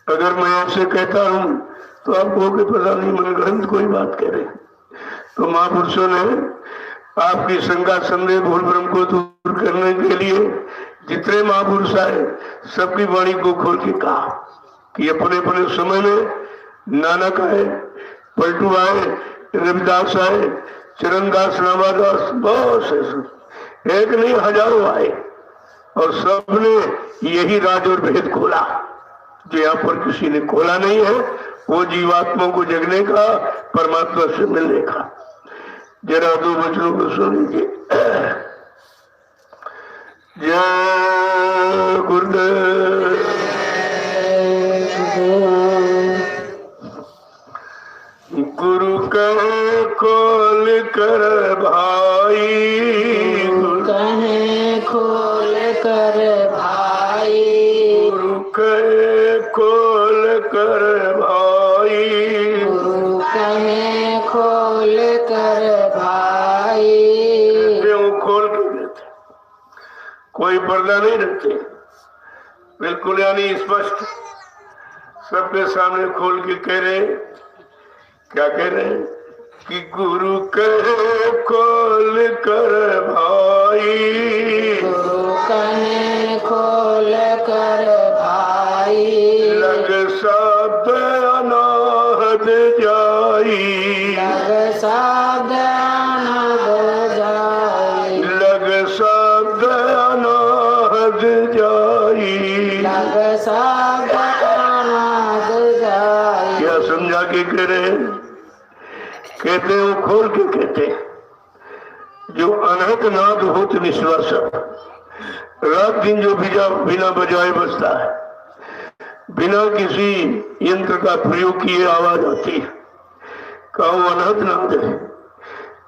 अगर मैं आपसे कहता हूं तो आप कहोगे पता नहीं मनगढ़ंत कोई बात कह रहे। तो महापुरुषों ने आपकी शंका संदेह भूल भ्रम को दूर करने के लिए जितने महापुरुष आए सबकी वाणी को खोल के कहा कि अपने अपने समय में नानक आए, पलटू आए, रविदास आए, चरणदास, रामादास, बहुत से एक नहीं हजारों आए और सबने यही राज और भेद खोला जो यहाँ पर किसी ने खोला नहीं है, वो जीवात्मा को जगने का, परमात्मा से मिलने का। जरा दो वचनों को सुन लीजिए। जय गुरुदेव। गुरु कहे खोल कर भाई, गुरु कहे खोल कर भाई, गुरु कहे खोल कर भाई, गुरु कहे खोल कर भाई। वो खोल के देते, कोई पर्दा नहीं रखते, बिल्कुल यानी स्पष्ट सबके सामने खोल के कह रहे। क्या कह रहे हैं कि गुरु कहे खोल कर भाई, गुरु कहे खोल कर भाई, लग शब्द अनाहत जाई, लग शब्द अनाहत जाई, लग शब्द अनाहत जाई, लग शब्द अनाहत जाई। क्या समझा के कह रहे हैं? कहते वो खोल के कहते जो अनहत नाद होत निश्वास, रात दिन जो बिना बजाए बजता है, बिना किसी यंत्र का प्रयोग किए आवाज आती है, का वो अनहत नाद है,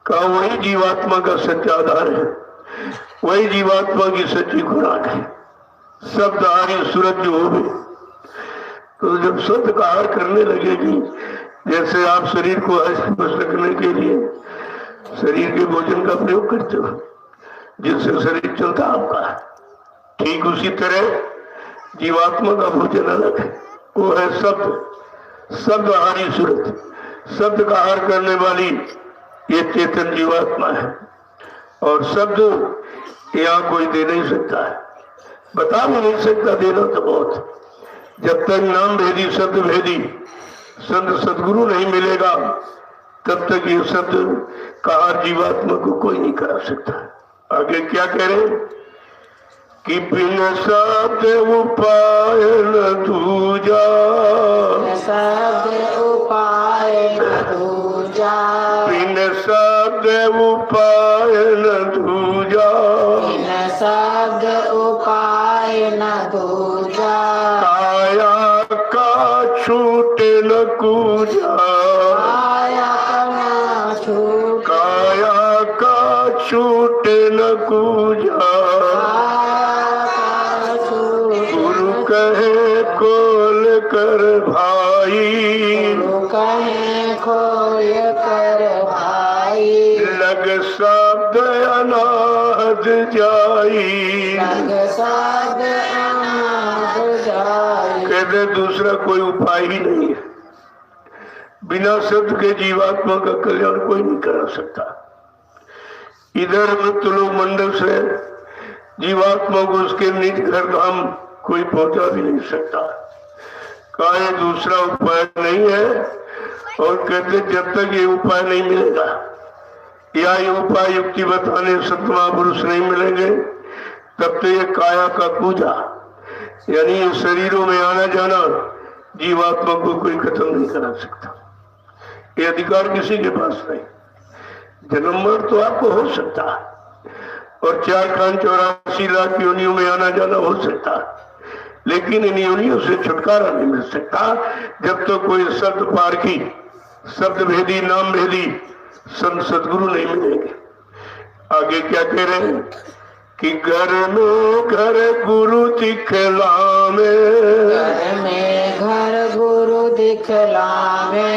का वही जीवात्मा का सच्चा आधार है, वही जीवात्मा की सच्ची खुराक है। शब्द आर्य सूरज जो हो गए, तो जब शब्द का आहार करने लगेगी, जैसे आप शरीर को हस्त रखने के लिए शरीर के भोजन का प्रयोग करते हो जिससे शरीर चलता आपका, ठीक उसी तरह जीवात्मा का भोजन अलग है, वो है शब्द। शब्द आहारी सूरत, शब्द का आहार करने वाली ये चेतन जीवात्मा है और शब्द यहाँ कोई दे नहीं सकता है, बता भी नहीं सकता, देना तो बहुत। जब तक नाम भेदी शब्द भेदी संत सदगुरु नहीं मिलेगा तब तक ये शब्द का जीवात्मा को कोई नहीं करा सकता। आगे क्या कह रहे कि बिन शब्द उपाय न दूजा, शब्द उपाय न दूजा, बिन शब्द उपाय न दूजा, बिन शब्द उपाय न दूजा, काया का छूटे न कूजा, काया का छूटे, काया का छूटे न कूजा, गुरु कहे खोल कर भाई, गुरु कहे खोल कर भाई, लग शब्द अनाहत जाई, लग शब्द अनाहत जाई। कहते दूसरा कोई उपाय ही नहीं है, बिना शब्द के जीवात्मा का कल्याण कोई नहीं करा सकता। इधर मृत्युलोक मंडल से जीवात्मा को उसके निज घर धाम कोई पहुंचा भी नहीं सकता, कहा दूसरा उपाय नहीं है। और कहते जब तक ये उपाय नहीं मिलेगा या ये उपाय युक्ति बताने संत महापुरुष नहीं मिलेंगे तब तक ये काया का पूजा यानी ये शरीरों में आना जाना जीवात्मा को कोई खत्म नहीं करा सकता। ये अधिकार किसी के पास नहीं। जन्म मर तो आपको हो सकता और 484 लाख योनियों में आना जाना हो सकता, लेकिन इन योनियों से छुटकारा नहीं मिल सकता जब तो कोई शब्द पारखी, शब्द भेदी, नाम भेदी संत सदगुरु नहीं मिलेंगे। आगे क्या कह रहे हैं कि घर में घर गुरु दिखलावे, घर में घर गुरु दिखलावे,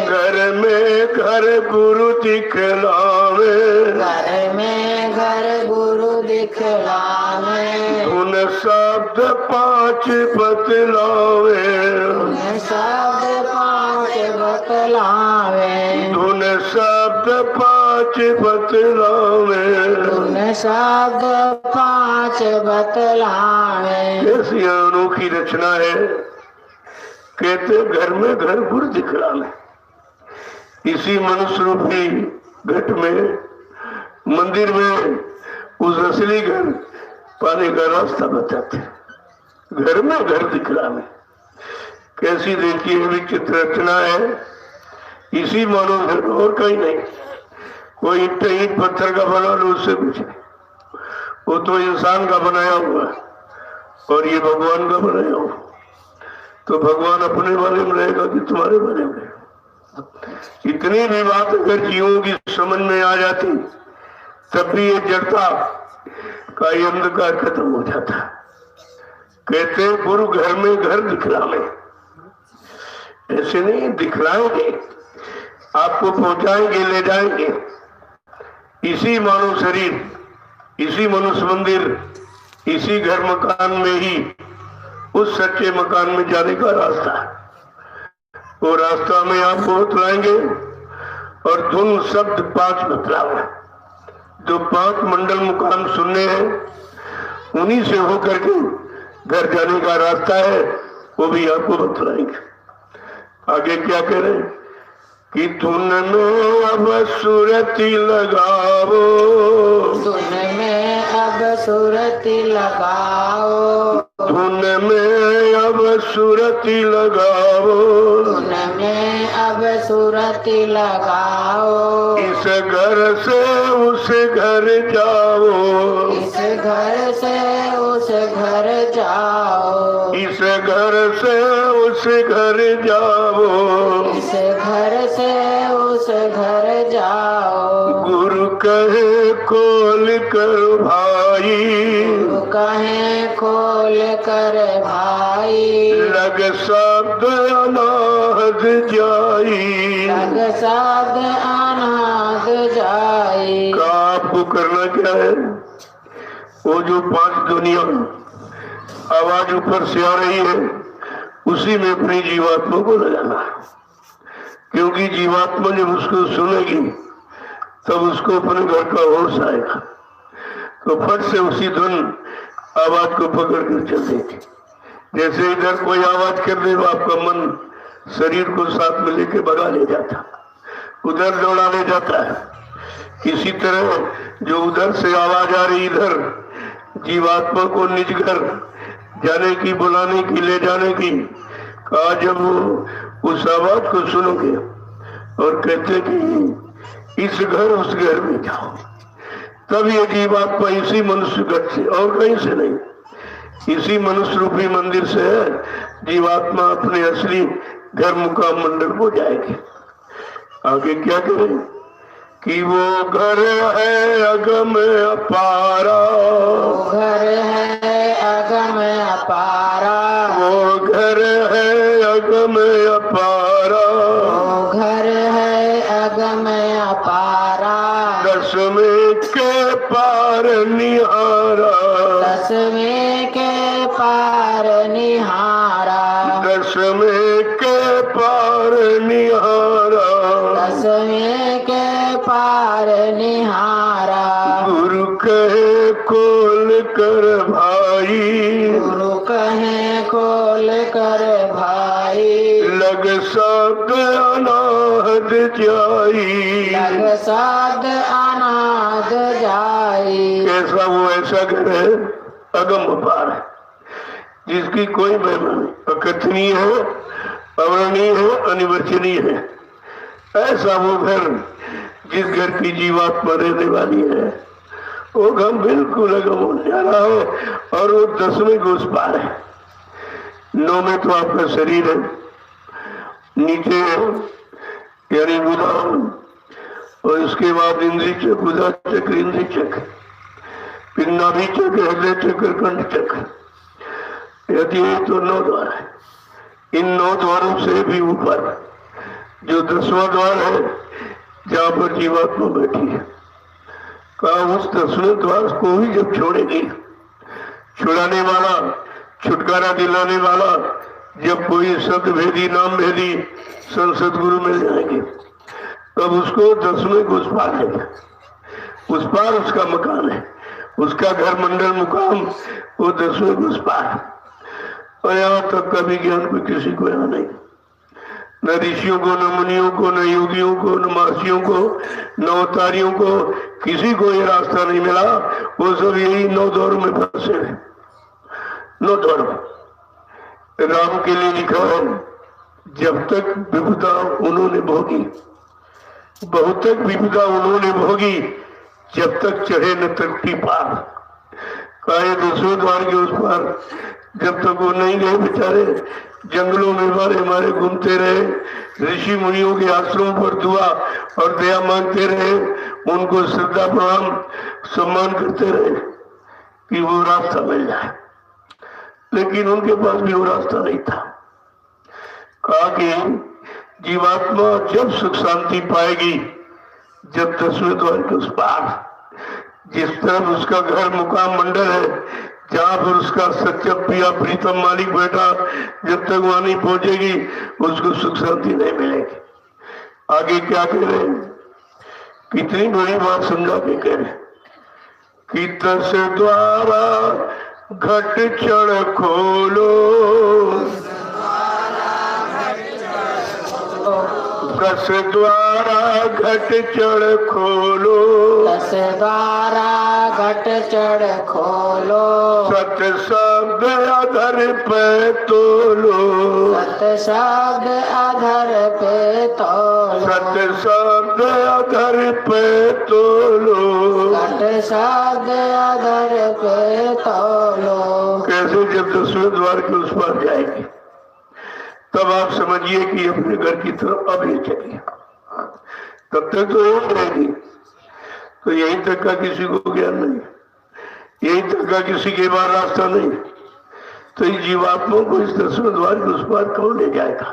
घर में घर गुरु दिखलावे, घर में घर गुरु दिखलावे, उन शब्द 5 बतलावे, उन शब्द पांच बतलावे धुन शब्द पांच बतलावे धुन शब्द पांच बतलावे कैसी अनोखी रचना है। कहते घर में घर गुर दिखलावे। इसी मनुष्य रूपी घट में मंदिर में उस असली घर पाने का रास्ता बताते। घर में घर दिखलावे। कैसी देखिए विचित्र रचना है। इसी मानो घर और कहीं नहीं। कोई ईंट पत्थर का बना लो उससे कुछ नहीं। वो तो इंसान का बनाया हुआ और ये भगवान का बनाया हुआ। तो भगवान अपने वाले में रहेगा कि तुम्हारे वाले में? इतनी भी बात अगर जीवों की समझ में आ जाती तब भी ये जड़ता का ये अंधकार खत्म हो जाता। कहते गुरु घर में घर दिखलावे। ऐसे नहीं दिखलाएंगे, आपको पहुंचाएंगे, ले जाएंगे। इसी मानव शरीर, इसी मनुष्य मंदिर, इसी घर मकान में ही उस सच्चे मकान में जाने का रास्ता। वो रास्ता में आपको बतलाएंगे और धुन शब्द पांच बतलावे। जो पांच मंडल मुकाम सुनने हैं उन्हीं से होकर के घर जाने का रास्ता है, वो भी आपको बतलाएंगे। आगे क्या कह रहे हैं कि धुन में अब सुरती लगाओ धुन में अब सुरती लगाओ धुन में अब सुरती लगाओ धुन में अब सुरती लगाओ इस घर से उस घर जाओ इस घर से उस घर जाओ इस घर से उस घर जाओ इस घर से उस घर जाओ गुरु कहे खोल कर भाई गुरु कहे खोल कर भाई लग शब्द अनाहद जाई लग शब्द अनाद जाई। का आपको करना क्या है? वो जो पांच दुनिया आवाज ऊपर से आ रही है उसी में अपनी जीवात्मा को लगाना है। क्योंकि जीवात्मा जब उसको सुनेगी तब उसको अपने घर का होश आएगा। तो फट से उसी धुन आवाज को पकड़ कर चल देगी। जैसे इधर कोई आवाज कर दे तो आपका मन शरीर को साथ में लेके भगा ले जाता, उधर दौड़ा ले जाता है। इसी तरह जो उधर से आवाज आ रही इधर जीवात्मा को निज घर जाने की, बुलाने की, ले जाने की, कहा जब वो उस आवाज को सुनोगे और कहते कि इस घर उस घर में जाओ, तब ये जीवात्मा इसी मनुष्य घर से और कहीं से नहीं, इसी मनुष्य रूपी मंदिर से है जीवात्मा अपने असली घर मुकाम मंडल को जाएगी। आगे क्या करें कि वो घर है अगम अपारा वो घर है अगम अपारा वो घर है अगम अपारा वो घर है अगम अपारा दसवें के पार निहारा दसवें के पार निहारा दसवें के पार निहारा दसवें के पार निहारा गुरु कहे खोल कर भाई गुरु कहे खोल कर भाई लग शब्द अनाहद जाई लग शब्द अनाद जाई। कैसा वो ऐसा घर है अगम अपार है जिसकी कोई महिमा नहीं, अकथनीय है, अवर्णनीय है, अनिवर्चनीय है। ऐसा वो घर जिस घर की जीवात्मा रहने वाली है वो गम बिल्कुल अगम होने जा रहा है और वो 10वें को उस पार है। 9 में तो आपका शरीर है, नीचे यानी बुधान, और उसके बाद इंद्रिय चक्र, बुधा चक्र, इंद्रिय चक्र, फिर नाभि चक्र, हृदय चक्र, कंठ चक्र, यदि ये तो 9 द्वार है। इन 9 द्वारों से भी ऊपर जो 10वां द्वार है जहाँ पर जीवात्मा बैठी है, कहा उस 10वें द्वार को भी जब छोड़ेगी, छुड़ाने वाला, छुटकारा दिलाने वाला जब कोई शब्द भेदी नाम भेदी संसद गुरु मिल जाएंगे, तब उसको 10वें को उस पार लेगा। उस पार उसका मकान है, उसका घर मंडल मुकाम वो 10वें को उस पार। और यहाँ तक का भी ज्ञान कोई किसी को यहाँ नहीं, न ऋषियों को, न मुनियों को, न योगियों को, न महर्षियों को, न अवतारियों को, किसी को ये रास्ता नहीं मिला। वो सब यही 9 दौर में फंसे हैं। 9 दौर राम के लिए लिखा है, जब तक विपदा उन्होंने भोगी, बहुत तक विपदा उन्होंने भोगी, जब तक चढ़े न तृप्ति पार। कहा 10वें द्वार के उस पार जब तक वो नहीं गए, बेचारे जंगलों में मारे मारे घूमते रहे, ऋषि मुनियों के आश्रमों पर दुआ और दया मांगते रहे, उनको श्रद्धा प्रणाम सम्मान करते रहे कि वो रास्ता मिल जाए, लेकिन उनके पास भी वो रास्ता नहीं था। कहा कि जीवात्मा जब सुख शांति पाएगी जब 10वें द्वार के उस पार, जिस तरफ उसका घर मुकाम मंडल है, जहां पर उसका सच्चा पिया प्रीतम मालिक बैठा, जब तक वहां नहीं पहुंचेगी उसको सुख शांति नहीं मिलेगी। आगे क्या कह रहे हैं, कितनी बड़ी बात समझा के कह रहे कि 10 द्वारा घट चढ़ खोलो, 10 द्वारा घट चढ़ खोलो, 10 द्वारा घट चढ़ खोलो, सत्य शब्द अधर पे तोलो, सत्य शब्द अधर पे तोलो, सत्य शब्द अधर पे तोलो। सत्य शब्द अधर पे तोलो। कैसे? जब 10वें द्वार के उस पार जाएगी तब आप समझिए कि अपने घर की तरफ अब ये चलिए। तब तक तो यही रहेगी, तो यहीं तक का किसी को ज्ञान नहीं, यहीं तक का किसी के बाहर रास्ता नहीं। तो इस जीवात्मा को इस 10वें द्वार के उस पार कौन ले जाएगा?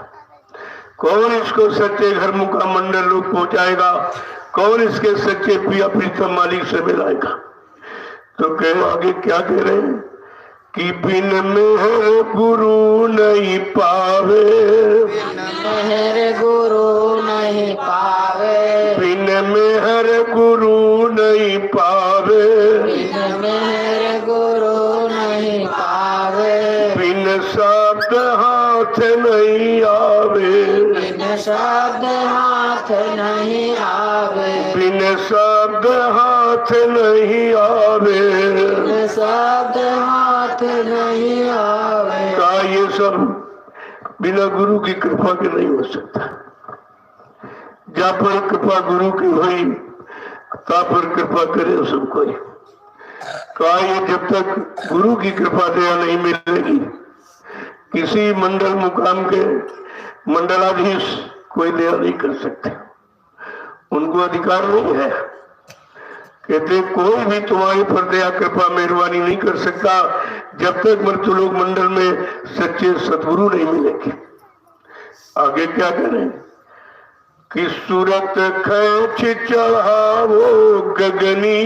कौन इसको सच्चे घर मुकाम मंडल लोग पहुंचाएगा? कौन इसके सच्चे पिया प्रीतम मालिक से मिलाएगा? तो कह आगे क्या कह रहे हैं कि बिन मेहर गुरु नहीं पावे, मेहर गुरु नहीं पावे, बिन मेहर गुरु नहीं पावे, बिन मेहर गुरु नहीं पावे, बिन शब्द हाथ नहीं आवे, बिन शब्द हाथ नहीं आवे, बिन शब्द हाथ नहीं आवे। बिन शब्द हाथ नहीं आवे। का ये सब बिना गुरु की कृपा के नहीं हो सकता। जहाँ पर कृपा गुरु की हुई ता पर कृपा करे सब कोई। कहा ये जब तक गुरु की कृपा दया नहीं मिलेगी, किसी मंडल मुकाम के मंडलाधीश कोई दया नहीं कर सकते, उनको अधिकार नहीं है। कहते कोई भी तुम्हारे पर दया कृपा मेहरबानी नहीं कर सकता जब तक मृत्युलोक मंडल में सच्चे सद्गुरु नहीं मिलेंगे। आगे क्या करें कि सूरत खैच चढ़ाओ गगनी,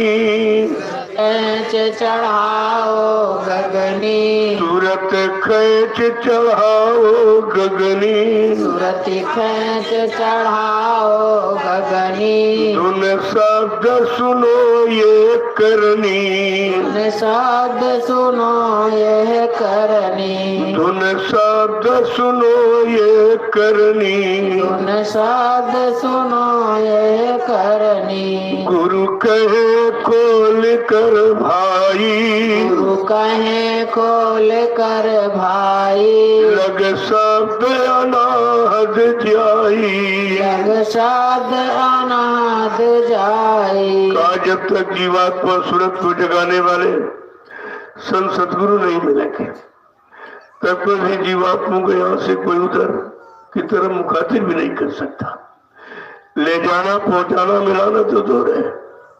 खैच चढ़ाओ गगनी, सूरत खैच चढ़ाओ गगनी, सूरत खैच चढ़ाओ गगनी, धुन शब्द सुनो ये करनी, धुन शब्द सुनो यह करनी, धुन शब्द सुनो ये करनी, धुन शब्द सुनो यह करनी। गुरु कहे खोल कर भाई, गुरु कहे खोल कर भाई, लग शब्द अनाहद जाई, लग शब्द अनाद जाई। कहा जब तक जीवात्मा सूरत को जगाने वाले संत सदगुरु नहीं मिलेंगे तब तक भी जीवात्मा को यहाँ से कोई उधर की तरफ मुखातिब भी नहीं कर सकता। ले जाना पहुंचाना मिलाना तो दूर है,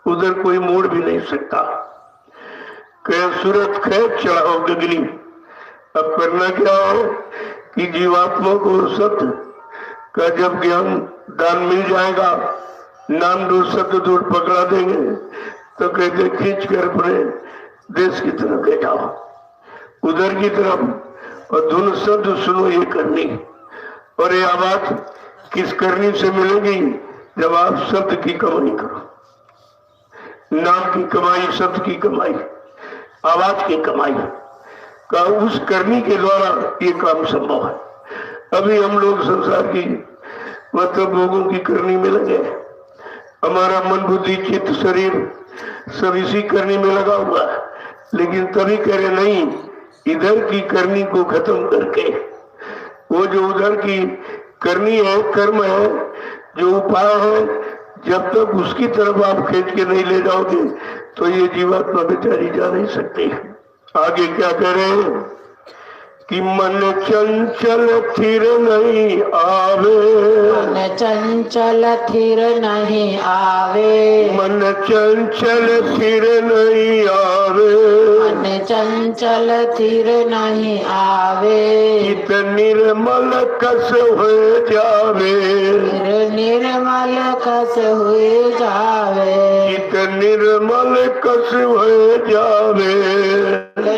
उधर कोई मोड़ भी नहीं सकता। कह सूरत खैच चढ़ाओ गगनी। अब करना क्या हो कि जीवात्मा को सत्य का जब ज्ञान दान मिल जाएगा, नाम दूर सत्य दूर पकड़ा देंगे तो कहते खींच कर अपने देश की तरफ ले जाओ, उधर की तरफ और धुन शब्द सुनो ये करनी। और ये आवाज किस करनी से मिलेगी? जब आप शब्द की कमाई करो, नाम की कमाई, शब्द की कमाई, आवाज की कमाई का, उस करनी के द्वारा ये काम संभव है। अभी हम लोग संसार की मतलब लोगों की करनी में लगे, हमारा मन बुद्धि चित्त शरीर सब इसी करनी में लगा हुआ है। लेकिन तभी कह रहे नहीं, इधर की करनी को खत्म करके वो जो उधर की करनी है, कर्म है, जो उपाय है, जब तक उसकी तरफ आप खींच के नहीं ले जाओगे तो ये जीवात्मा बेचारी जा नहीं सकती। आगे क्या कह रहे हैं कि मन चंचल थिर नहीं आवे, मन चंचल थिर नहीं आवे, मन चंचल थिर नहीं आवे, मन चंचल थिर नहीं आवे, चित निर्मल कस हो जावे, निर्मल कस हुए जावे, चित निर्मल कस हो जावे।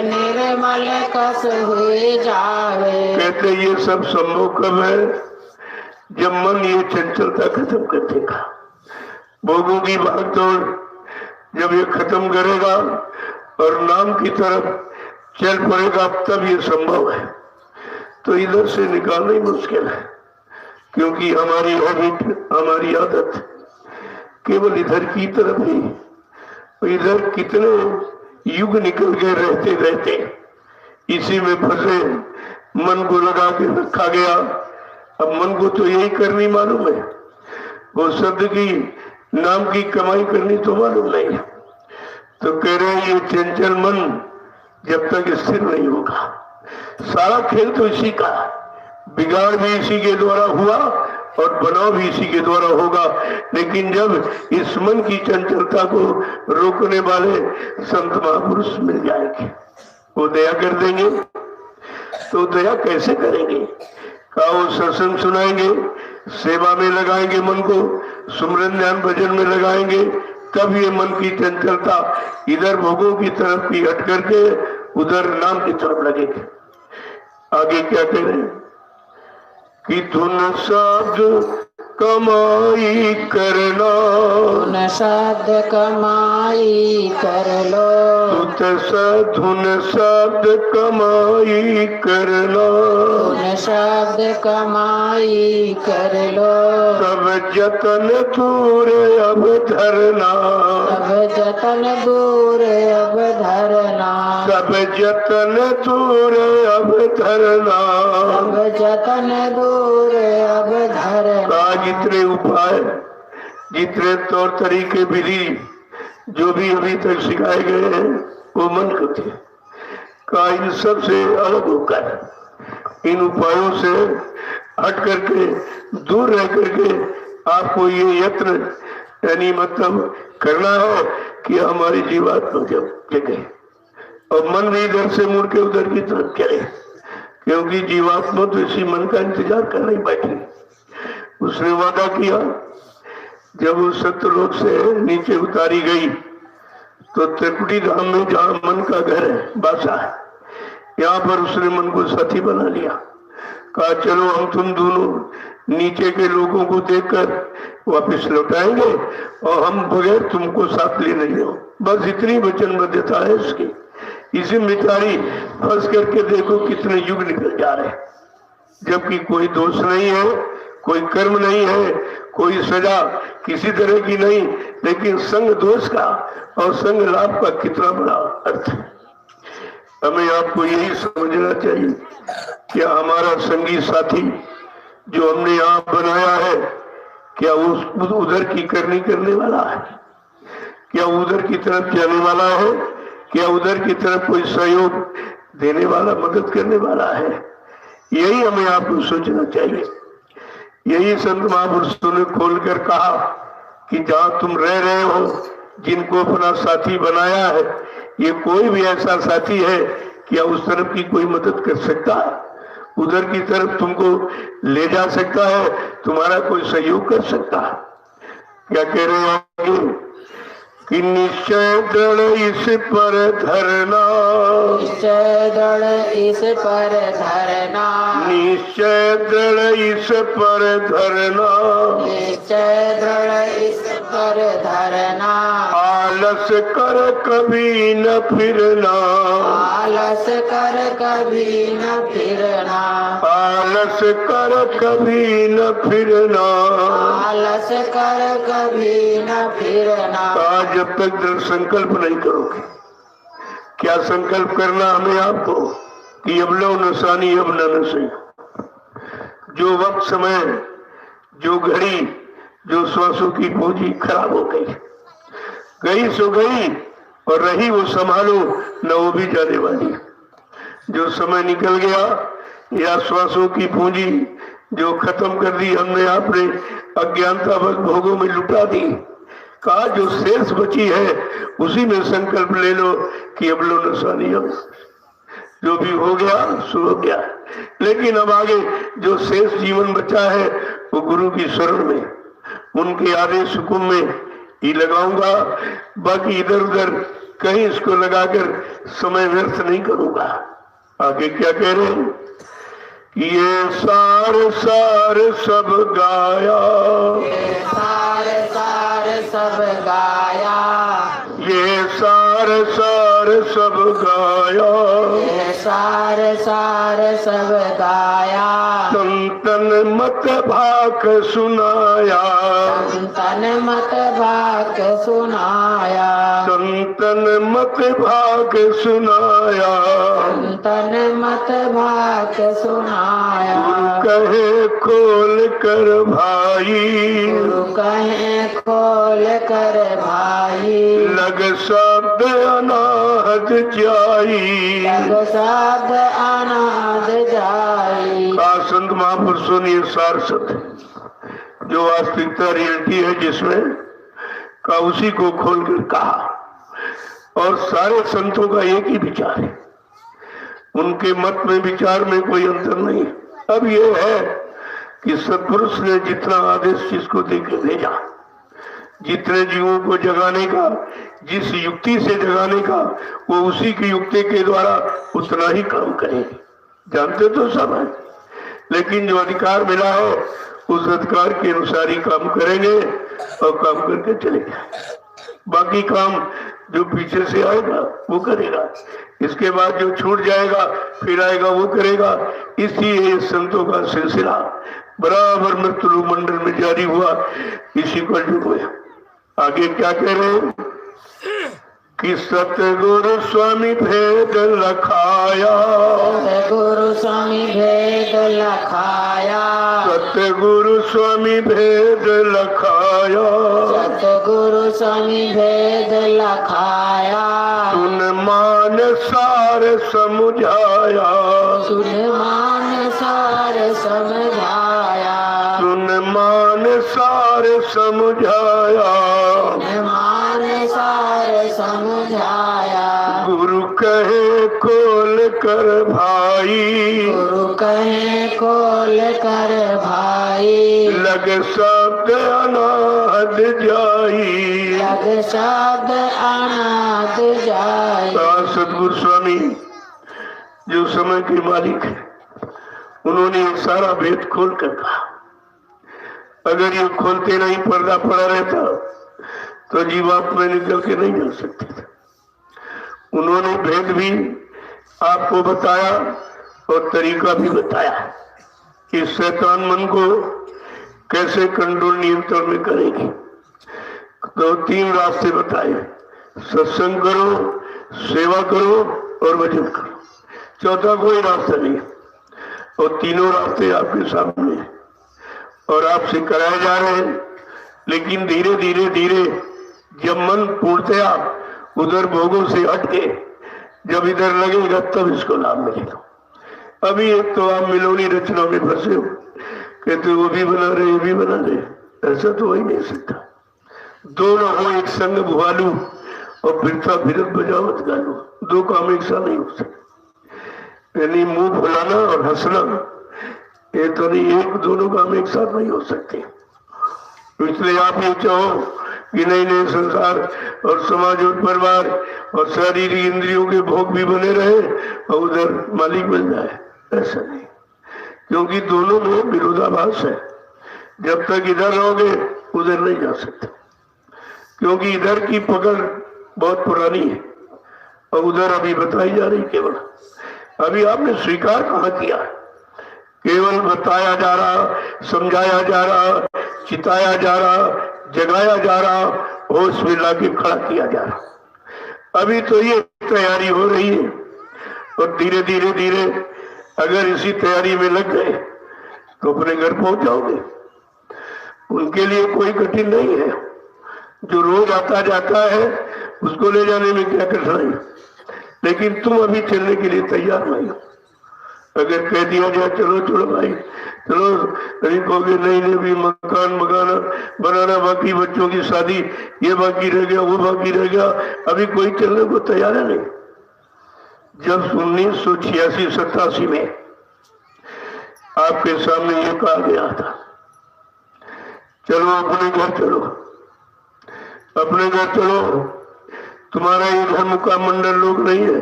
निर्मल कस हुए जावे। कहते ये सब संभव कब है? जब मन ये चंचलता खत्म कर देगा, भोगों की भागदौड़ जब ये खत्म करेगा और नाम की तरफ चल पड़ेगा, तब ये संभव है। तो इधर से निकालना ही मुश्किल है, क्योंकि हमारी हैबिट, हमारी आदत केवल इधर की तरफ ही। इधर कितने युग निकल गए रहते रहते, इसी में फंसे, मन को लगा के रखा गया। अब मन को तो यही करनी मालूम है, वो शब्द की नाम की कमाई करनी तो मालूम नहीं। तो कह रहे हैं ये चंचल मन जब तक स्थिर नहीं होगा, सारा खेल तो इसी का, बिगाड़ भी इसी के द्वारा हुआ और बनाव भी इसी के द्वारा होगा। लेकिन जब इस मन की चंचलता को रोकने वाले संत महापुरुष मिल जाएंगे, वो दया कर देंगे। तो दया कैसे करेंगे? का वो सत्संग सुनाएंगे, सेवा में लगाएंगे मन को, सुमरन ध्यान भजन में लगाएंगे, तब ये मन की चंचलता इधर भोगों की तरफ की हट करके उधर नाम की तरफ लगेगी। आगे क्या कह रहे हैं कि धुन शब्द कमाई करना, धुन शब्द कमाई कर लो, धुन शब्द कमाई करना, धुन शब्द कमाई कर लो, सब जतन दूर अब धरना, सब जतन दूर अब धरना, सब जतन दूर अब धरना। सब जतन दूर अब धरना। जितने उपाय, जितने तौर तरीके, विधि जो भी अभी तक सिखाए गए हैं वो मन को थे का, इन सब से अलग होकर, इन उपायों से हट करके, दूर रह करके आपको ये यत्न यानी मतलब करना है कि हमारी जीवात्मा जब जगे और मन भी इधर से मुड़ के उधर की तरफ चले, क्योंकि जीवात्मा तो इसी मन का इंतजार कर नहीं बैठी। उसने वादा किया, जब वो सत्यलोक से नीचे उतारी गई तो त्रिकुटी धाम में जहां मन का घर है, बासा है, यहाँ पर उसने मन को साथी बना लिया। कहा चलो हम तुम दोनों नीचे के लोगों को देखकर वापस लौटाएंगे और हम बगैर तुमको साथ ले नहीं हो। बस इतनी वचनबद्धता है इसकी। इसी बेचारी फंस करके देखो कितने युग निकल जा रहे हैं, जबकि कोई दोष नहीं है, कोई कर्म नहीं है, कोई सजा किसी तरह की नहीं, लेकिन संग दोष का और संग लाभ का कितना बड़ा अर्थ है। हमें आपको यही समझना चाहिए कि हमारा संगी साथी जो हमने यहाँ बनाया है, क्या उस उधर की करने वाला है? क्या उधर की तरफ जाने वाला है? क्या उधर की तरफ कोई सहयोग देने वाला, मदद करने वाला है? यही हमें आपको सोचना चाहिए। यही संत महापुरुषों ने खोलकर कहा कि जहां तुम रह रहे हो, जिनको अपना साथी बनाया है, ये कोई भी ऐसा साथी है क्या उस तरफ की कोई मदद कर सकता है? उधर की तरफ तुमको ले जा सकता है? तुम्हारा कोई सहयोग कर सकता है? क्या कह रहे हैं कि निश्चय दृढ़ इस पर धरना, निश्चय दृढ़ इस पर धरना, निश्चय दृढ़ इस पर धरना, निश्चय दृढ़ इस पर धरना, आलस कर कभी न फिरना, आलस कर कभी न फिरना, आलस कर कभी न फिरना। आलस कर कभी न फिरना। आज जब तक दृढ़ संकल्प नहीं करोगे, क्या संकल्प करना हमें आपको कि अब लो नसानी अब न सही। जो वक्त, समय, जो घड़ी, जो श्वासों की पूंजी खराब हो गई, गई सो गई, और रही वो संभालो न वो भी जाने वाली। जो समय निकल गया या श्वासों की पूंजी जो खत्म कर दी हमने, आपने अज्ञानता बस भोगों में लुटा दी। कहा जो शेष बची है उसी में संकल्प ले लो कि अब लो नसानी अब, जो भी हो गया सो हो गया। लेकिन अब आगे जो शेष जीवन बचा है वो गुरु की शरण में, उनके आदेश हुक्म में ही लगाऊंगा। बाकी इधर उधर कहीं इसको लगाकर समय व्यर्थ नहीं करूंगा। आगे क्या कह रहे हैं? ये सार सार सब गाया, ये सार सार सब गाया, ये सार सार सब गाया, ये सार सार सब गाया, संतन मत भाक सुनाया, संतन मत भाक सुनाया, संतन मत भाक सुनाया। संतन मत भाक सुनाया। गुरु कहे खोल कर भाई, गुरु कहे खोल कर भाई, लग शब्द अनाहत जाई, लग शब्द अनाद जाई। संत महापुरुषों ने सार शब्द जो वास्तविकता रियलिटी है जिसमें का उसी को खोल कर कहा। और सारे संतों का एक ही विचार है, उनके मत में विचार में कोई अंतर नहीं। अब ये है कि सत्पुरुष ने जितना आदेश जिसको देकर भेजा, जितने जीवों को जगाने का, जिस युक्ति से जगाने का, वो उसी की युक्ति के द्वारा उतना ही काम करेंगे। जानते तो सब है, लेकिन जो अधिकार मिला है उस अधिकार के अनुसार ही काम करेंगे और काम करके चले जाएंगे। बाकी काम जो पीछे से आएगा वो करेगा, इसके बाद जो छूट जाएगा फिर आएगा वो करेगा। इसी संतों का सिलसिला बराबर मृत्यु मंडल में जारी हुआ, इसी को जुड़े। आगे क्या कह रहे हैं कि सतगुरु स्वामी भेद लखाया, सतगुरु स्वामी भेद लखाया, सतगुरु स्वामी भेद लखाया, सतगुरु स्वामी भेद लखाया। सुन मान सार समझाया, सुन मान सार समझाया, सुन मान सार समझाया, सुन मान सार समझाया। गुरु कहे खोल कर भाई, गुरु कहे खोल कर भाई, लग शब्द अनाहत जाई, लग शब्द अनाद जाई। सतगुरु स्वामी जो समय के मालिक है, उन्होंने सारा भेद खोल कर कहा। अगर ये खोलते नहीं, पर्दा पड़ा रहता तो जीवात्मा निकल के नहीं जा सकते थे। उन्होंने भेद भी आपको बताया और तरीका भी बताया कि शैतान मन को कैसे कंट्रोल नियंत्रण में करेगी। तो 3 रास्ते बताए, सत्संग करो, सेवा करो और भजन करो। चौथा कोई रास्ता नहीं, और तीनों रास्ते आपके सामने हैं और आपसे कराए जा रहे हैं। लेकिन धीरे धीरे धीरे जब मन पूर्णतया उधर भोगों से हटके जब इधर लगेगा तब इसको लाभ मिलेगा। अभी एक तो आप मिलोनी रचना में फंसे हो, कहते वो भी बना रहे ये भी बना रहे, ऐसा तो हो ही नहीं सकता। दोनों हो एक संग भुआलू और फिरता फिरत बजावत गालू, 2 काम एक साथ नहीं हो सकते। यानी मुंह फुलाना और हंसना ये तो नहीं, एक दोनों काम एक साथ नहीं हो सकते। इसलिए आप ये चाहो कि नए नए संसार और समाज और परिवार और शारीरिक इंद्रियों के भोग भी बने रहे और उधर मालिक बन जाए, ऐसा नहीं। क्योंकि दोनों में विरोधाभास है। जब तक इधर रहोगे उधर नहीं जा सकते, क्योंकि इधर की पकड़ बहुत पुरानी है और उधर अभी बताई जा रही केवल। अभी आपने स्वीकार कहाँ किया, केवल बताया जा रहा, समझाया जा रहा, चिताया जा रहा, जगाया जा रहा, होश में लाके खड़ा किया जा रहा। अभी तो ये तैयारी हो रही है और धीरे धीरे धीरे अगर इसी तैयारी में लग गए तो अपने घर पहुंच जाओगे। उनके लिए कोई कठिन नहीं है, जो रोज आता जाता है उसको ले जाने में क्या कठिनाई, लेकिन तुम अभी चलने के लिए तैयार नहीं हो। अगर कह दिया जाए चलो चलो भाई चलो, नहीं कहोगे नहीं नहीं भी मकान मकान बनाना बाकी, बच्चों की शादी ये बाकी रह गया वो बाकी रह गया, अभी कोई चलने को तैयार है नहीं। जब 1986-87 में आपके सामने ये कहा गया था चलो अपने घर चलो, अपने घर चलो, तुम्हारा ये घर मुकाम मंडल लोग नहीं है,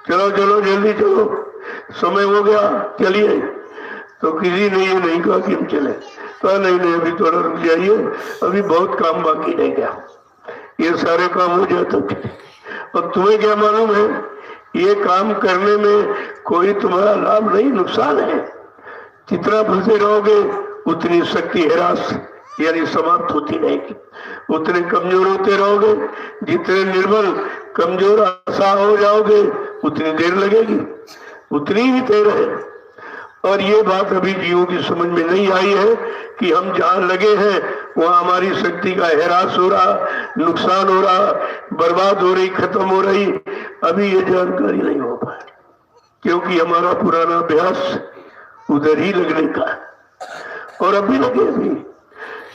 चलो चलो जल्दी चलो, समय हो गया चलिए। तो किसी ने ये नहीं कहा कि हम चले, कहा नहीं नहीं अभी थोड़ा रुक जाइए, अभी बहुत काम बाकी रह गया, ये सारे काम हो जाए तब चले। और तुम्हें क्या मालूम है ये काम करने में कोई तुम्हारा लाभ नहीं नुकसान है। जितना फंसे रहोगे उतनी शक्ति हैरास यानी समाप्त होती रहेगी, उतने कमजोर होते रहोगे, जितने निर्बल कमजोर आशा हो जाओगे उतनी देर लगेगी, उतनी ही देर है। और ये बात अभी जीवों की समझ में नहीं आई है कि हम जहां लगे हैं वहां हमारी शक्ति का हैरास हो रहा, नुकसान हो रहा, बर्बाद हो रही, खत्म हो रही, अभी ये जानकारी नहीं हो पाए, क्योंकि हमारा पुराना अभ्यास उधर ही लगने का है। और अभी लगे,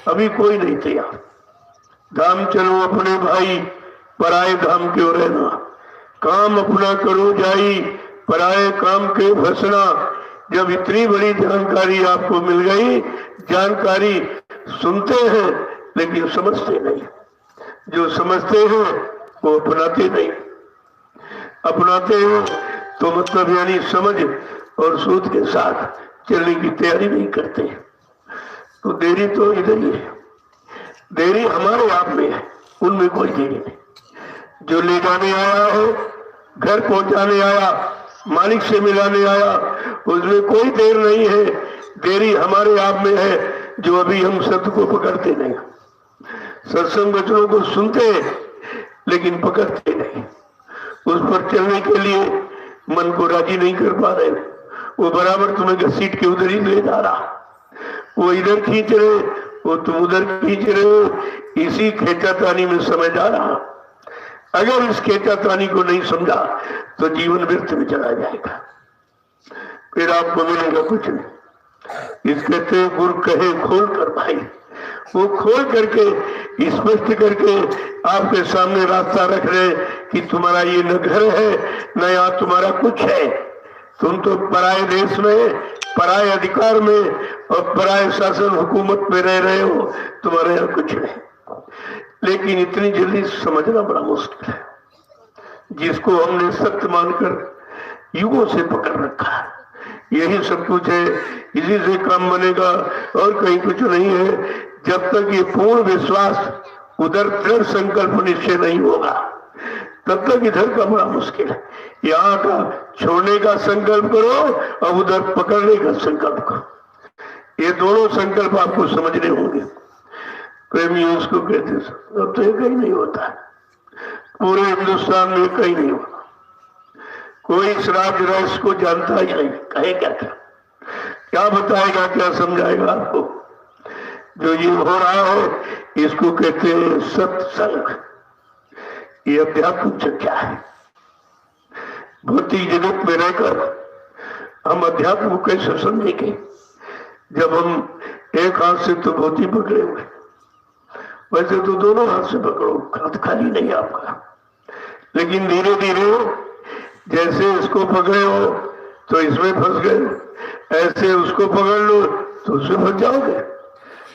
अभी कोई नहीं तैयार। धाम चलो अपने भाई, पराए धाम क्यों रहना, काम अपना करो जाई, पराए काम के फंसना। जब इतनी बड़ी जानकारी आपको मिल गई, जानकारी सुनते हैं लेकिन समझते नहीं, जो समझते हैं वो अपनाते नहीं, अपनाते हैं तो मतलब यानी समझ और सूझ के साथ चलने की तैयारी नहीं करते। तो देरी तो इधर ही है, देरी हमारे आप में है, उनमें कोई देरी नहीं। जो ले जाने आया हो, घर पहुंचाने आया, मालिक से मिलाने आया, उसमें कोई देर नहीं है, देरी हमारे आप में है जो अभी हम सत्य को पकड़ते नहीं। सत्संग वचनों को सुनते लेकिन पकड़ते नहीं, उस पर चलने के लिए मन को राजी नहीं कर पा रहे। वो बराबर तुम्हें घसीट के उधर ही ले जा रहा, वो इधर खींच रहे, वो तुम उधर खींच रहे हो, इसी खेचातानी में समय जा रहा। अगर इस खेचातानी को नहीं समझा तो जीवन व्यर्थ में चला जाएगा, फिर आपको मिलेगा कुछ नहीं। इस कहते गुरु कहे खोल कर भाई, वो खोल करके स्पष्ट करके आपके सामने रास्ता रख रहे कि तुम्हारा ये न घर है न यहाँ तुम्हारा कुछ है, तुम तो पराये देश में, पराये अधिकार में और पराये शासन हुकूमत में रह रहे हो, तुम्हारे यहाँ कुछ नहीं। लेकिन इतनी जल्दी समझना बड़ा मुश्किल है, जिसको हमने सत्य मानकर युगों से पकड़ रखा है, यही सब कुछ है, इसी से काम बनेगा और कहीं कुछ नहीं है। जब तक ये पूर्ण विश्वास उधर दृढ़ संकल्प निश्चय नहीं होगा तब तक इधर का बड़ा मुश्किल है। यहाँ का छोड़ने का संकल्प करो और उधर पकड़ने का संकल्प करो, ये दोनों संकल्प आपको समझने होंगे। प्रेमी उसको कहते हैं, अब तो ये कहीं नहीं होता है, पूरे हिंदुस्तान में कहीं नहीं होता, कोई इस राज रहस्य को जानता ही नहीं, कहे क्या क्या क्या बताएगा, क्या समझाएगा आपको। जो ये हो रहा हो इसको कहते हैं सत्संग, ये अध्यात्म चर्चा है। भौतिक जगत में रहकर हम अध्यात्म को कैसे समझेंगे जब हम एक हाथ से तो धोती पकड़े हुए, वैसे तो दोनों हाथ से पकड़ो, हाथ खाली नहीं आपका, लेकिन धीरे धीरे जैसे इसको पकड़े हो तो इसमें फंस गए, ऐसे उसको पकड़ लो तो उसमें फंस जाओगे।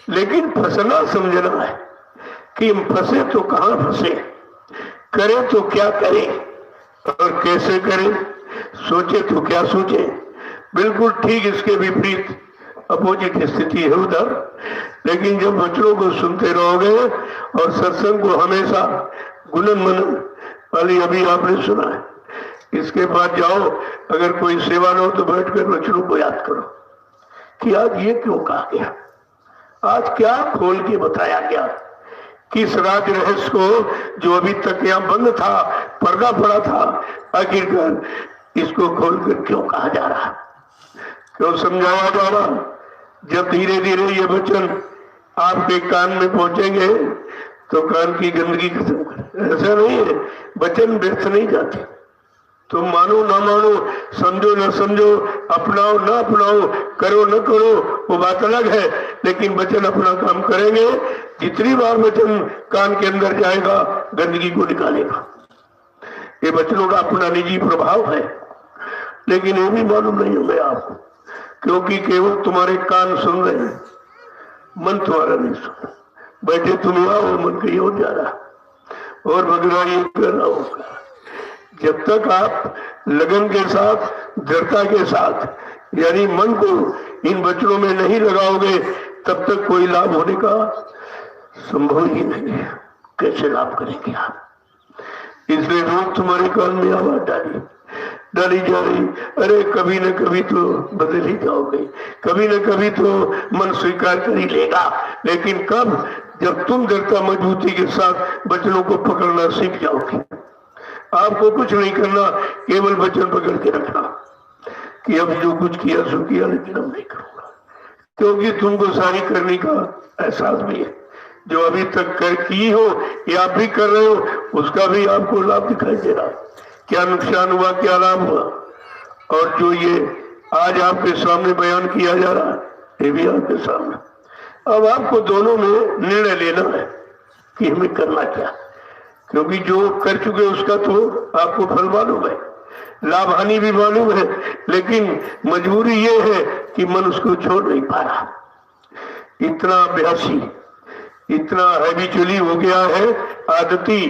लेकिन फंसना समझना है, कि हम फंसे तो कहां फंसे, करें तो क्या करें और कैसे करें, सोचे तो क्या सोचे। बिल्कुल ठीक इसके विपरीत अपोजिट स्थिति है उधर। लेकिन जब बच्चों को सुनते रहोगे और सत्संग को हमेशा गुणन मनन वाली अभी आपने सुना है, इसके बाद जाओ, अगर कोई सेवा न हो तो बैठकर बच्चों को याद करो कि आज ये क्यों कहा गया, आज क्या खोल के बताया गया, किस राज रहस्य को जो अभी तक यहाँ बंद था, पर्दा पड़ा था, आखिरकार इसको खोलकर क्यों कहा जा रहा, क्यों समझाया जा रहा। जब धीरे धीरे ये वचन आपके कान में पहुंचेंगे तो कान की गंदगी खत्म कर। ऐसा नहीं है, वचन व्यर्थ नहीं जाते। तुम मानो ना मानो, समझो ना समझो, अपनाओ ना अपनाओ, करो न करो, वो बात अलग है, लेकिन वचन अपना काम करेंगे। जितनी बार वचन कान के अंदर जाएगा गंदगी को निकालेगा। ये वचनों का अपना निजी प्रभाव है, लेकिन ये भी मालूम नहीं होगा आपको, क्योंकि केवल तुम्हारे कान सुन रहे हैं, मन तुम्हारा नहीं सुन। बैठे तुम आओ, मन कहीं और जा रहा और वगैरह ये कर रहा होगा। जब तक आप लगन के साथ, दृढ़ता के साथ, यानी मन को इन वचनों में नहीं लगाओगे, तब तक कोई लाभ होने का संभव ही नहीं है। कैसे लाभ करेंगे आप? इसलिए रोज तुम्हारे कान में आवाज डाली जा रही, अरे कभी न कभी तो बदल ही जाओगे, कभी न कभी तो मन स्वीकार कर ही लेगा। लेकिन कब? जब तुम दृढ़ता मजबूती के साथ वचनों को पकड़ना सीख जाओगे। आपको कुछ नहीं करना, केवल वचन पकड़ के रखना कि अब जो कुछ किया सो किया, लेकिन अब नहीं करूंगा, क्योंकि तुमको सारी करने का एहसास भी है। जो अभी तक कर की हो या आप भी कर रहे हो, उसका भी आपको लाभ दिखाई दे रहा है। क्या नुकसान हुआ, क्या लाभ हुआ, और जो ये आज आपके सामने बयान किया जा रहा है, ये भी आपके सामने। अब आपको दोनों में निर्णय लेना है कि हमें करना क्या, क्योंकि जो कर चुके उसका तो आपको फल मालूम है, लाभ हानि भी मालूम है, लेकिन मजबूरी ये है कि मन उसको छोड़ नहीं पा रहा। इतना अभ्यासी, इतना हैबिचुअली हो गया है, आदती,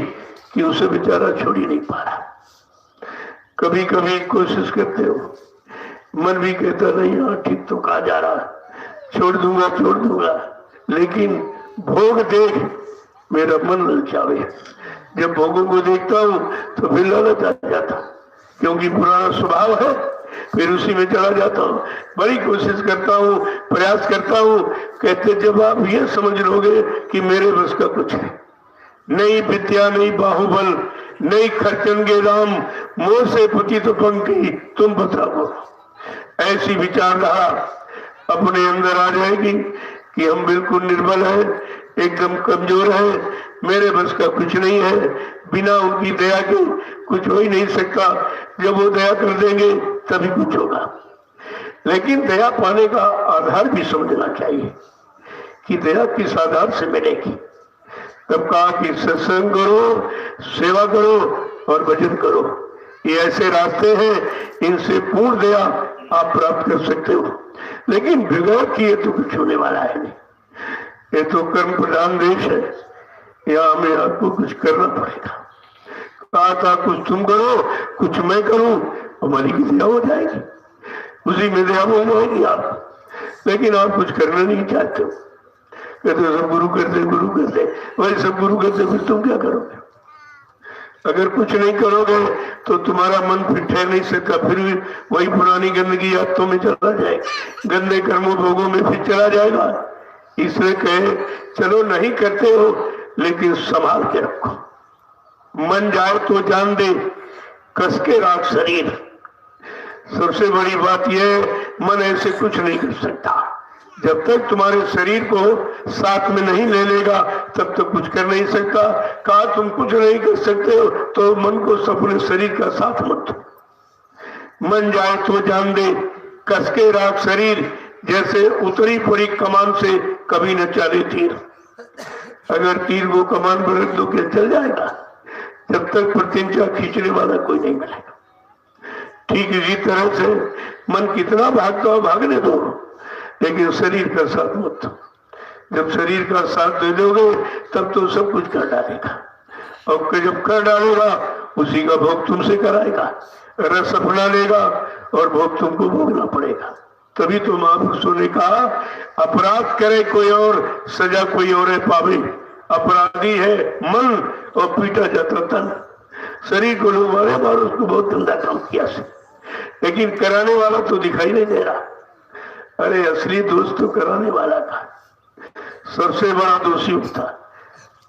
कि उसे बेचारा छोड़ ही नहीं पा रहा। कभी कभी कोशिश करते हो, मन भी कहता नहीं, हाँ ठीक तो कहा जा रहा, छोड़ दूंगा, लेकिन भोग देख मेरा मन ललचावे। जब भोगों को देखता हूं तो फिर लालच आ जाता, क्योंकि पुराना स्वभाव है, फिर उसी में चला जाता हूं। बड़ी कोशिश करता हूं, प्रयास करता हूं। कहते जब आप ये समझ लोगे कि मेरे बस का कुछ है, नहीं विद्या, नहीं बाहुबल, नहीं खर्चेंगे राम, मोह से पति तो पंखी, तुम बताओ। ऐसी विचारधारा अपने अंदर आ जाएगी कि हम बिल्कुल निर्बल हैं, एकदम कमजोर हैं, मेरे बस का कुछ नहीं है, बिना उनकी दया के कुछ हो ही नहीं सकता। जब वो दया कर देंगे तभी कुछ होगा। लेकिन दया पाने का आधार भी समझना चाहिए कि दया किस आधार से मिलेगी। तब कहा कि सत्संग करो, सेवा करो और भजन करो, ये ऐसे रास्ते हैं, इनसे पूर्ण दया आप प्राप्त कर सकते हो। लेकिन बगैर किए तो कुछ होने वाला है नहीं। ये तो कर्म प्रधान देश है, यहाँ हमें आपको कुछ करना पड़ेगा। कहा था कुछ तुम करो, कुछ मैं करूं, हमारी की दया हो जाएगी, उसी में दया हो जाएगी आप। लेकिन आप कुछ करना नहीं चाहते हो, कहते सब गुरु करते, वही सब गुरु करते, फिर तुम क्या करोगे? अगर कुछ नहीं करोगे तो तुम्हारा मन फिर ठहर नहीं सकता, फिर भी वही पुरानी गंदगी आदतों में चला जाएगा, गंदे कर्मों भोगों में फिर चला जाएगा। इसलिए कहे चलो नहीं करते हो, लेकिन संभाल के रखो। मन जाए तो जान दे, कस के राख शरीर। सबसे बड़ी बात यह, मन ऐसे कुछ नहीं कर सकता। जब तक तुम्हारे शरीर को साथ में नहीं ले लेगा तब तक कुछ कर नहीं सकता। कहा तुम कुछ नहीं कर सकते हो तो मन को अपने शरीर का साथ मत दो। मन जाए तो जान दे, कस के राख शरीर। जैसे उतरी पड़ी कमान से कभी न चले तीर। अगर तीर को कमान पर रख दो क्या चल जाएगा? जब तक प्रत्यंचा खींचने वाला कोई नहीं मिलेगा। ठीक इसी तरह से मन कितना भागता हो भागने दो, लेकिन शरीर का साथ मत दो। जब शरीर का साथ दे दोगे तब तो सब कुछ कर डालेगा, और जब कर डालेगा उसी का भोग तुमसे कराएगा, रस अपना लेगा और भोग तुमको भोगना पड़ेगा। तभी तो महापुरुषों ने कहा अपराध करे कोई और सजा कोई और पावे। अपराधी है मन और पीटा जाता तन। शरीर को लोग मारे मारो, उसको बहुत गंदा काम किया से, लेकिन कराने वाला तो दिखाई नहीं दे रहा। अरे असली दोस्त तो कराने वाला था। सबसे बड़ा दोषी था।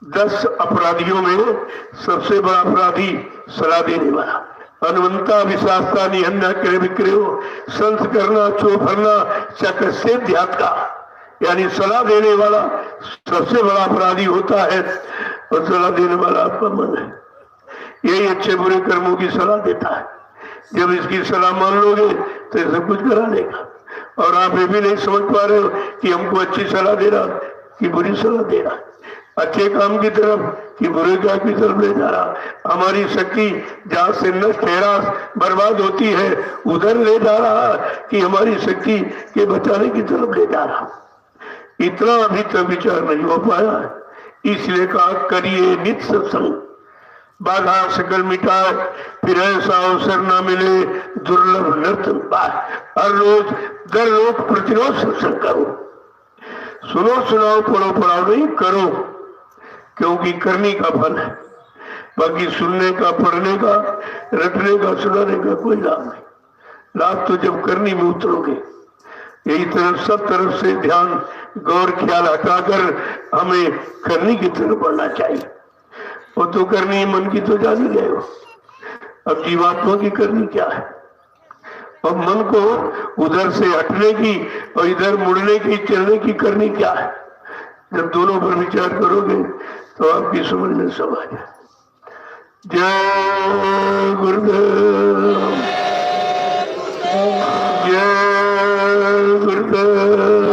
10 अपराधियों में सबसे बड़ा अपराधी सलाह देने वाला। अनुवंता विशास्ता निहन्ना करे विक्रयो, संत करना चो भरना चकसे ध्यात का, यानी सलाह देने वाला सबसे बड़ा अपराधी होता है, और सलाह देने वाला आपका मन है। यही अच्छे बुरे कर्मों की सलाह देता है। जब इसकी सलाह मान लोगे तो ये सब कुछ करा लेगा। और आप ये भी नहीं समझ पा रहे हो कि हमको अच्छी सलाह दे रहा कि बुरी सलाह दे रहा, अच्छे काम की तरफ कि बुरे काम की तरफ ले जा रहा। हमारी शक्ति जहाँ से नष्ट हैरास बर्बाद होती है उधर ले जा रहा कि हमारी शक्ति के बचाने की तरफ ले जा रहा। इतना अभी तक विचार नहीं हो पाया है। इसलिए कहा करिए नित्य सत्संग, बाधा सकल मिटाए, फिर ऐसा अवसर ना मिले दुर्लभ नर्तन पाए। हर रोज दर रोज प्रतिरोध सत्संग करो, सुनो सुनाओ पढ़ो पढ़ाओ नहीं करो, क्योंकि करने का फल है। बाकी सुनने का, पढ़ने का, रटने का, सुनाने का कोई लाभ नहीं। लाभ तो जब करने में उतरोगे। यही तरफ सब तरफ से ध्यान गौर ख्याल हटाकर हमें करने की तरफ बढ़ना चाहिए। वो तो करनी मन की तो जान ही गए हो। अब जीवात्मा की करनी क्या है? और मन को उधर से हटने की और इधर मुड़ने की, चलने की करनी क्या है? जब दोनों पर विचार करोगे तो आपकी समझ में सब आ जाए। जय गुरुदेव, जय गुरुदेव।